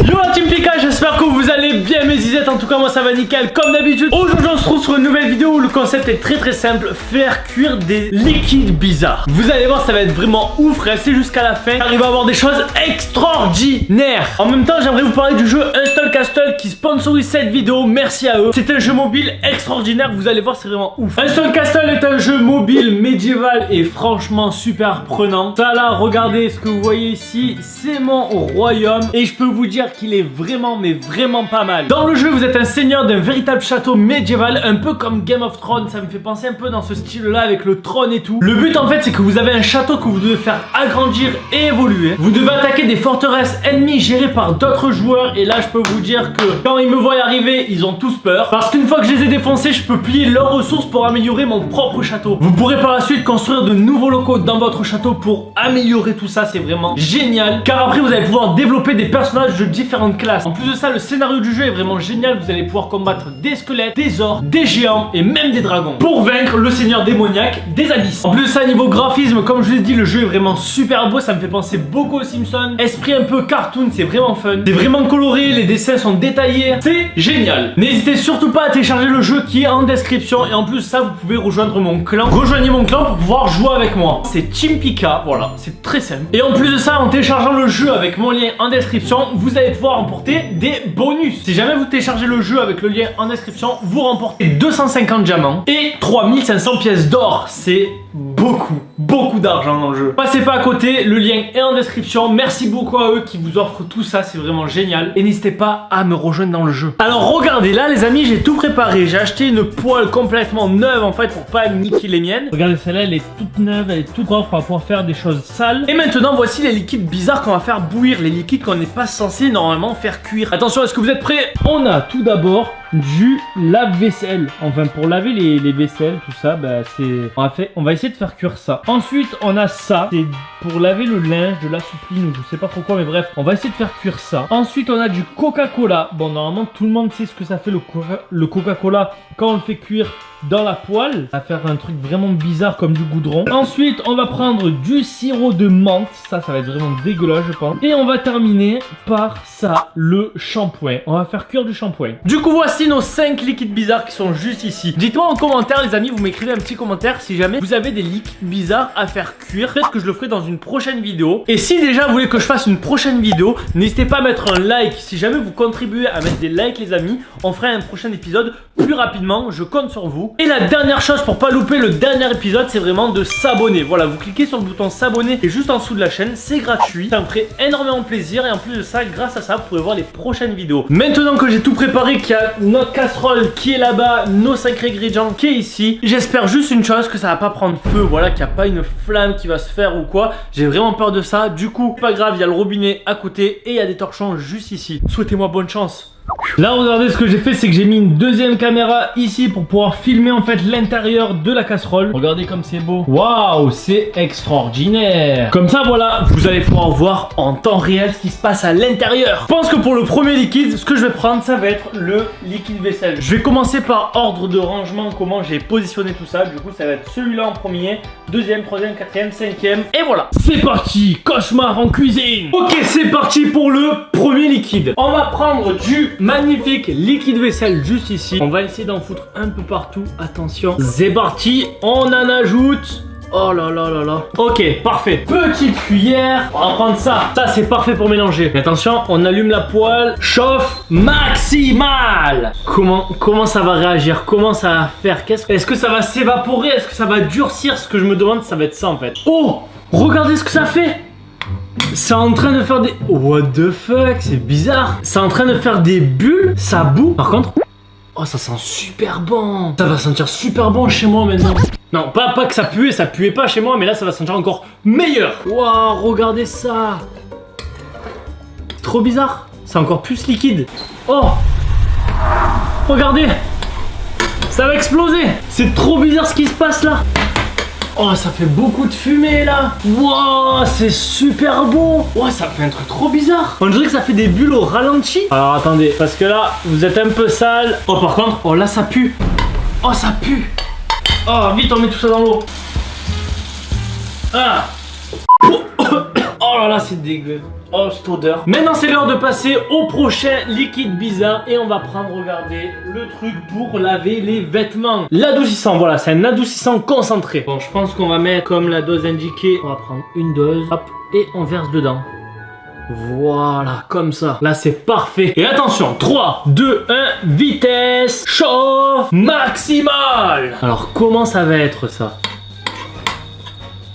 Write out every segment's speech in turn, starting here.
Yo la team Pika, j'espère que vous allez bien mes zizettes. En tout cas moi ça va nickel comme d'habitude. Aujourd'hui on se retrouve sur une nouvelle vidéo où le concept est très simple. Faire cuire des liquides bizarres. Vous allez voir ça va être vraiment ouf. Restez jusqu'à la fin, il va y avoir des choses extraordinaires. En même temps j'aimerais vous parler du jeu Hustle Castle qui sponsorise cette vidéo. Merci à eux. C'est un jeu mobile extraordinaire. Vous allez voir c'est vraiment ouf. Hustle Castle est un jeu mobile médiéval et franchement super prenant. Ça là regardez ce que vous voyez ici. C'est mon royaume et je peux vous dire qu'il est vraiment pas mal. Dans le jeu vous êtes un seigneur d'un véritable château médiéval, un peu comme Game of Thrones. Ça me fait penser un peu dans ce style là avec le trône et tout. Le but en fait c'est que vous avez un château que vous devez faire agrandir et évoluer. Vous devez attaquer des forteresses ennemies gérées par d'autres joueurs. Et là je peux vous dire que quand ils me voient arriver ils ont tous peur, parce qu'une fois que je les ai défoncés je peux plier leurs ressources pour améliorer mon propre château. Vous pourrez par la suite construire de nouveaux locaux dans votre château pour améliorer tout ça. C'est vraiment génial car après vous allez pouvoir développer des personnages de différentes classes. En plus de ça le scénario du jeu est vraiment génial. Vous allez pouvoir combattre des squelettes, des orques, des géants et même des dragons pour vaincre le seigneur démoniaque des abysses. En plus de ça niveau graphisme comme je vous l'ai dit le jeu est vraiment super beau. Ça me fait penser beaucoup aux Simpsons. Esprit un peu cartoon, c'est vraiment fun. C'est vraiment coloré, les dessins sont détaillés. C'est génial. N'hésitez surtout pas à télécharger le jeu qui est en description. Et en plus de ça vous pouvez rejoindre mon clan. Rejoignez mon clan pour pouvoir jouer avec moi. C'est Team Pika, voilà, c'est très simple. Et en plus de ça en téléchargeant le jeu avec mon lien en description vous allez pouvoir remporter des bonus. Si jamais vous téléchargez le jeu avec le lien en description vous remportez 250 diamants et 3500 pièces d'or. C'est beaucoup d'argent dans le jeu. Passez pas à côté, le lien est en description. Merci beaucoup à eux qui vous offrent tout ça, c'est vraiment génial. Et n'hésitez pas à me rejoindre dans le jeu. Alors regardez là les amis, j'ai tout préparé. J'ai acheté une poêle complètement neuve en fait pour pas niquer les miennes. Regardez celle-là, elle est toute neuve, elle est toute propre pour pouvoir faire des choses sales. Et maintenant voici les liquides bizarres qu'on va faire bouillir, les liquides qu'on n'est pas censé normalement faire cuire. Attention, est-ce que vous êtes prêts? On a tout d'abord du lave-vaisselle. Enfin pour laver les vaisselles, tout ça, bah c'est... On va essayer de faire cuire ça. Ensuite on a ça, c'est pour laver le linge, de la soupline ou je sais pas trop quoi, mais bref, on va essayer de faire cuire ça. Ensuite on a du Coca-Cola. Bon normalement tout le monde sait ce que ça fait le Coca-Cola quand on le fait cuire dans la poêle. Ça va faire un truc vraiment bizarre comme du goudron. Ensuite on va prendre du sirop de menthe. Ça va être vraiment dégueulasse je pense. Et on va terminer par ça, le shampoing. On va faire cuire du shampoing. Du coup voici nos 5 liquides bizarres qui sont juste ici. Dites-moi en commentaire les amis, vous m'écrivez un petit commentaire si jamais vous avez des liquides bizarres à faire cuire. Peut-être que je le ferai dans une prochaine vidéo. Et si déjà vous voulez que je fasse une prochaine vidéo, n'hésitez pas à mettre un like. Si jamais vous contribuez à mettre des likes les amis, on fera un prochain épisode plus rapidement. Je compte sur vous. Et la dernière chose pour pas louper le dernier épisode, c'est vraiment de s'abonner. Voilà, vous cliquez sur le bouton s'abonner et juste en dessous de la chaîne, c'est gratuit. Ça me ferait énormément plaisir et en plus de ça, grâce à ça, vous pourrez voir les prochaines vidéos. Maintenant que j'ai tout préparé, qu'il y a notre casserole qui est là-bas, nos 5 ingrédients qui est ici, j'espère juste une chose, que ça va pas prendre feu, voilà, qu'il n'y a pas une flamme qui va se faire ou quoi. J'ai vraiment peur de ça. Du coup, pas grave, il y a le robinet à côté et il y a des torchons juste ici. Souhaitez-moi bonne chance. Là regardez ce que j'ai fait, c'est que j'ai mis une deuxième caméra ici pour pouvoir filmer en fait l'intérieur de la casserole. Regardez comme c'est beau. Waouh, c'est extraordinaire. Comme ça voilà, vous allez pouvoir voir en temps réel ce qui se passe à l'intérieur. Je pense que pour le premier liquide, ce que je vais prendre ça va être le liquide vaisselle. Je vais commencer par ordre de rangement, comment j'ai positionné tout ça. Du coup ça va être celui-là en premier, deuxième, troisième, quatrième, cinquième. Et voilà, c'est parti, cauchemar en cuisine. Ok, c'est parti pour le premier liquide. On va prendre du magnifique liquide vaisselle juste ici. On va essayer d'en foutre un peu partout. Attention, c'est parti. On en ajoute. Oh là là là là. Ok, parfait. Petite cuillère. On va prendre ça. Ça, c'est parfait pour mélanger. Mais attention, on allume la poêle. Chauffe maximal. Comment ça va réagir? Comment ça va faire? Est-ce que ça va s'évaporer? Est-ce que ça va durcir? Ce que je me demande, ça va être ça en fait. Oh, regardez ce que ça fait. C'est en train de faire des... What the fuck, c'est bizarre. C'est en train de faire des bulles. Ça boue. Par contre... Oh, ça sent super bon. Ça va sentir super bon chez moi maintenant. Non, pas que ça puait pas chez moi, mais là ça va sentir encore meilleur. Waouh, regardez ça. Trop bizarre. C'est encore plus liquide. Oh, regardez. Ça va exploser. C'est trop bizarre ce qui se passe là. Oh, ça fait beaucoup de fumée là. Wow, c'est super beau. Wow, ça fait un truc trop bizarre. On dirait que ça fait des bulles au ralenti. Alors attendez, parce que là, vous êtes un peu sale. Oh, par contre, oh là, ça pue. Oh, ça pue. Oh, vite, on met tout ça dans l'eau. Ah. Oh là là, c'est dégueu. Oh, cette odeur. Maintenant, c'est l'heure de passer au prochain liquide bizarre. Et on va prendre, regardez, le truc pour laver les vêtements. L'adoucissant, voilà, c'est un adoucissant concentré. Bon, je pense qu'on va mettre comme la dose indiquée. On va prendre une dose, hop, et on verse dedans. Voilà, comme ça. Là, c'est parfait. Et attention, 3, 2, 1, vitesse, chauffe maximale. Alors, comment ça va être, ça?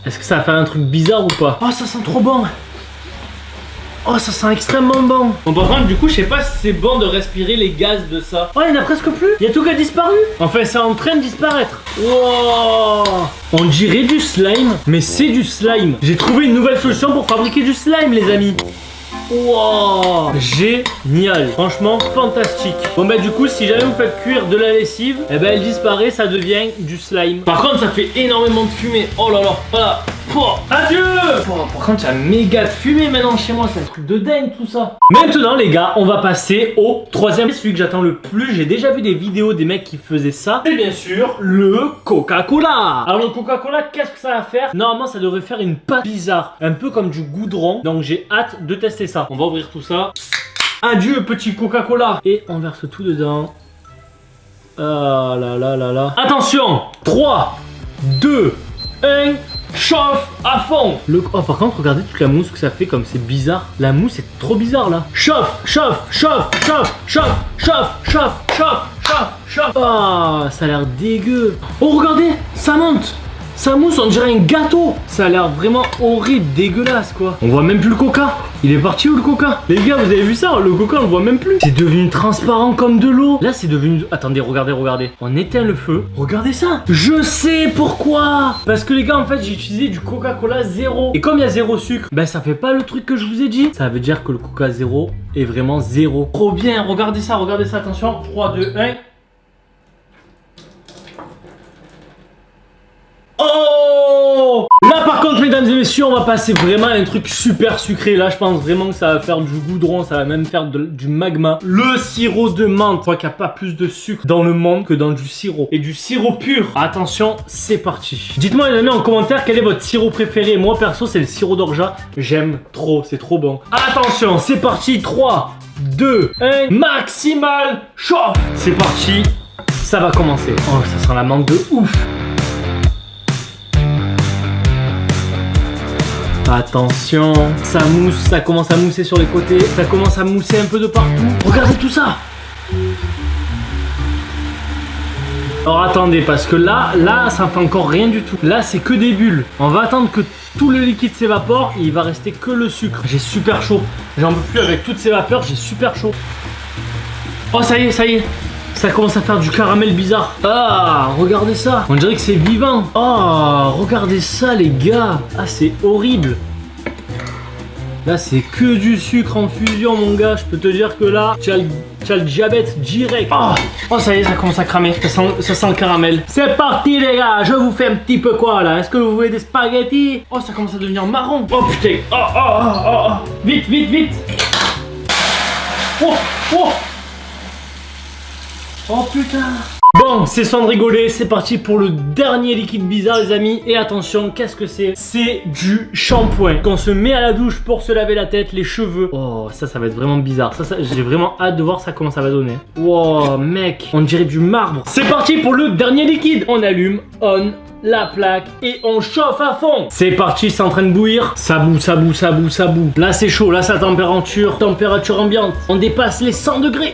Est-ce que ça va faire un truc bizarre ou pas? Oh, ça sent trop bon. Oh, ça sent extrêmement bon. Bon, par contre, du coup, je sais pas si c'est bon de respirer les gaz de ça. Oh, il n'y en a presque plus. Il y a tout qui a disparu. Enfin, c'est en train de disparaître. Wow. On dirait du slime, mais c'est du slime. J'ai trouvé une nouvelle solution pour fabriquer du slime, les amis. Wow, génial, franchement fantastique. Bon bah du coup si jamais vous faites cuire de la lessive, eh ben elle disparaît, ça devient du slime. Par contre ça fait énormément de fumée. Oh là là, voilà. Oh, adieu. Par contre il y a méga de fumée maintenant chez moi, c'est un truc de dingue tout ça. Maintenant les gars, on va passer au troisième, celui que j'attends le plus. J'ai déjà vu des vidéos des mecs qui faisaient ça. C'est bien sûr le Coca-Cola. Alors le Coca-Cola, qu'est-ce que ça va faire? Normalement ça devrait faire une pâte bizarre, un peu comme du goudron. Donc j'ai hâte de tester ça. On va ouvrir tout ça. Adieu petit Coca-Cola. Et on verse tout dedans. Ah là là là là. Attention, 3, 2, 1, chauffe à fond. Oh par contre regardez toute la mousse que ça fait, comme c'est bizarre. La mousse est trop bizarre là. Chauffe, chauffe, chauffe, chauffe, chauffe, chauffe, chauffe, chauffe, chauffe, chauffe. Ah, ça a l'air dégueu. Oh regardez, ça monte. Ça mousse, on dirait un gâteau. Ça a l'air vraiment horrible, dégueulasse quoi. On voit même plus le coca. Il est parti où le coca? Les gars, vous avez vu ça? Le coca on le voit même plus. C'est devenu transparent comme de l'eau. Là c'est devenu... Attendez, regardez, regardez. On éteint le feu. Regardez ça. Je sais pourquoi. Parce que les gars, en fait, j'ai utilisé du Coca-Cola zéro. Et comme il y a zéro sucre, ben ça fait pas le truc que je vous ai dit. Ça veut dire que le Coca zéro est vraiment zéro. Trop bien, regardez ça, attention. 3, 2, 1. Oh! Là par contre mesdames et messieurs, on va passer vraiment à un truc super sucré. Là je pense vraiment que ça va faire du goudron, ça va même faire du magma. Le sirop de menthe. Je crois qu'il n'y a pas plus de sucre dans le monde que dans du sirop. Et du sirop pur. Attention, c'est parti. Dites-moi les amis en commentaire quel est votre sirop préféré. Moi perso c'est le sirop d'orgeat. J'aime trop, c'est trop bon. Attention, c'est parti. 3, 2, 1, maximal chauffe. C'est parti, ça va commencer. Oh ça sent la menthe de ouf. Attention, ça mousse, ça commence à mousser sur les côtés, ça commence à mousser un peu de partout. Regardez tout ça. Alors attendez, parce que là, ça fait encore rien du tout. Là, c'est que des bulles. On va attendre que tout le liquide s'évapore et il va rester que le sucre. J'ai super chaud. J'en peux plus avec toutes ces vapeurs, j'ai super chaud. Oh, ça y est, ça y est. Ça commence à faire du caramel bizarre. Ah, regardez ça. On dirait que c'est vivant. Oh, regardez ça les gars. Ah, c'est horrible. Là, c'est que du sucre en fusion, mon gars. Je peux te dire que là, tu as le diabète direct. Oh, ça y est, ça commence à cramer. Ça sent le caramel. C'est parti les gars. Je vous fais un petit peu quoi là? Est-ce que vous voulez des spaghettis? Oh, ça commence à devenir marron. Oh putain. Oh. Vite, vite, vite. Oh. Oh putain. Bon, c'est sans rigoler, c'est parti pour le dernier liquide bizarre les amis. Et attention, qu'est-ce que c'est? C'est du shampoing qu'on se met à la douche pour se laver la tête, les cheveux. Oh, ça va être vraiment bizarre. Ça j'ai vraiment hâte de voir ça comment ça va donner. Wow, mec, on dirait du marbre. C'est parti pour le dernier liquide. On allume, la plaque et on chauffe à fond. C'est parti, c'est en train de bouillir. Ça bout. Là c'est chaud, là c'est la température ambiante. On dépasse les 100 degrés.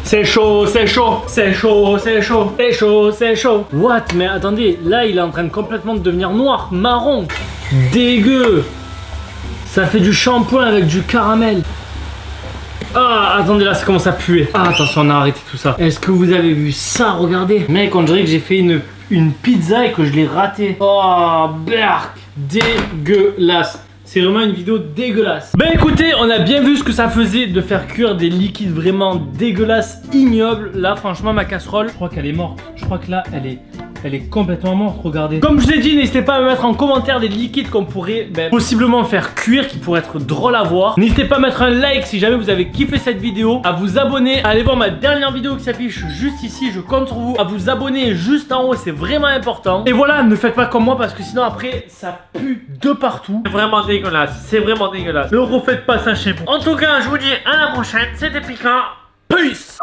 C'est chaud. What? Mais attendez, là il est en train de complètement devenir noir, marron. Dégueu. Ça fait du shampoing avec du caramel. Ah, attendez, là ça commence à puer. Ah, attention, on a arrêté tout ça. Est-ce que vous avez vu ça? Regardez. Mec, on dirait que j'ai fait une pizza et que je l'ai ratée. Oh, berk. Dégueulasse. C'est vraiment une vidéo dégueulasse. Ben écoutez, on a bien vu ce que ça faisait de faire cuire des liquides vraiment dégueulasses, ignobles. Là franchement ma casserole, je crois qu'elle est morte. Je crois que là elle est Elle est complètement morte, regardez. Comme je vous ai dit, n'hésitez pas à me mettre en commentaire des liquides qu'on pourrait possiblement faire cuire, qui pourraient être drôles à voir. N'hésitez pas à mettre un like si jamais vous avez kiffé cette vidéo, à vous abonner, à aller voir ma dernière vidéo qui s'affiche juste ici. Je compte sur vous à vous abonner juste en haut, c'est vraiment important. Et voilà, ne faites pas comme moi parce que sinon après ça pue de partout. C'est vraiment dégueulasse, c'est vraiment dégueulasse. Ne refaites pas ça chez vous. En tout cas, je vous dis à la prochaine, c'était Pika. Peace.